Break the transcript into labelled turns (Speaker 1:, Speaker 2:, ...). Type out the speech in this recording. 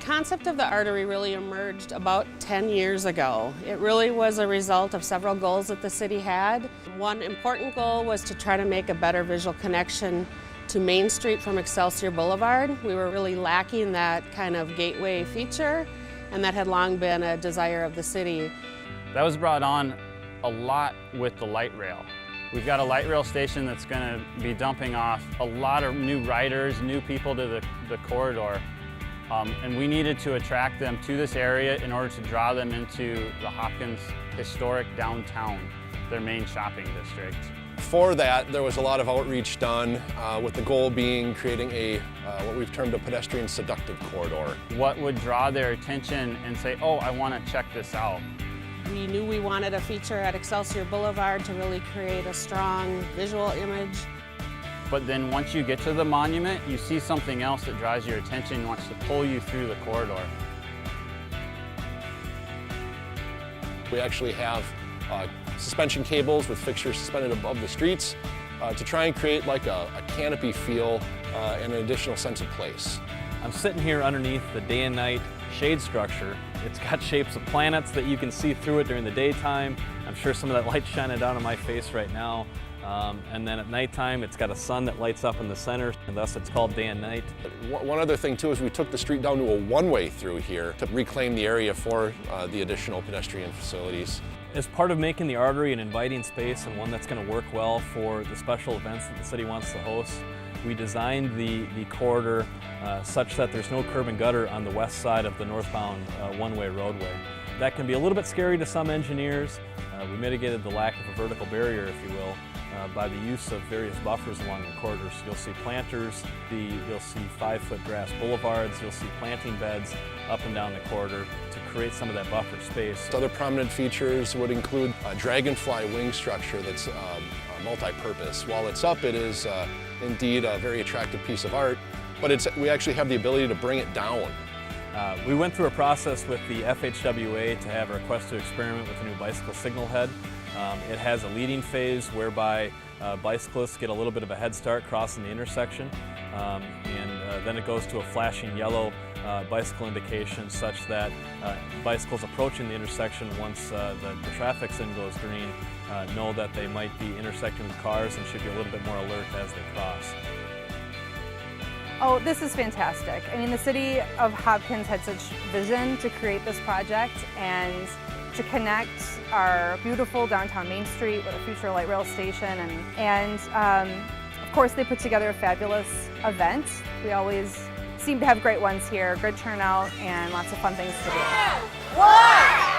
Speaker 1: Concept of the artery really emerged about 10 years ago. It really was a result of several goals that the city had. One important goal was to try to make a better visual connection to Main Street from Excelsior Boulevard. We were really lacking that kind of gateway feature, and that had long been a desire of the city.
Speaker 2: That was brought on a lot with the light rail. We've got a light rail station that's going to be dumping off a lot of new riders, new people to the corridor. And we needed to attract them to this area in order to draw them into the Hopkins historic downtown, their main shopping district.
Speaker 3: For that, there was a lot of outreach done with the goal being creating a what we've termed a pedestrian seductive corridor.
Speaker 2: What would draw their attention and say, oh, I want to check this out.
Speaker 1: We knew we wanted a feature at Excelsior Boulevard to really create a strong visual image.
Speaker 2: But then once you get to the monument, you see something else that draws your attention and wants to pull you through the corridor.
Speaker 3: We actually have suspension cables with fixtures suspended above the streets to try and create like a canopy feel and an additional sense of place.
Speaker 4: I'm sitting here underneath the day and night shade structure. It's got shapes of planets that you can see through it during the daytime. I'm sure some of that light's shining down on my face right now. And then at nighttime, it's got a sun that lights up in the center, and thus it's called day and night.
Speaker 3: One other thing too is we took the street down to a one-way through here to reclaim the area for the additional pedestrian facilities.
Speaker 4: As part of making the artery an inviting space and one that's going to work well for the special events that the city wants to host, we designed the corridor such that there's no curb and gutter on the west side of the northbound one-way roadway. That can be a little bit scary to some engineers. We mitigated the lack of a vertical barrier, if you will, by the use of various buffers along the corridors. You'll see planters, you'll see 5-foot grass boulevards, you'll see planting beds up and down the corridor to create some of that buffer space.
Speaker 3: Other prominent features would include a dragonfly wing structure that's multi-purpose. While it's up, it is indeed a very attractive piece of art, but we actually have the ability to bring it down.
Speaker 4: We went through a process with the FHWA to have a request to experiment with a new bicycle signal head. It has a leading phase whereby bicyclists get a little bit of a head start crossing the intersection, and then it goes to a flashing yellow bicycle indication such that bicycles approaching the intersection once the traffic sign goes green know that they might be intersecting with cars and should be a little bit more alert as they cross.
Speaker 5: Oh, this is fantastic. I mean, the city of Hopkins had such vision to create this project and to connect our beautiful downtown Main Street with a future light rail station. And of course, they put together a fabulous event. We always seem to have great ones here, good turnout, and lots of fun things to do.
Speaker 6: 2, 1!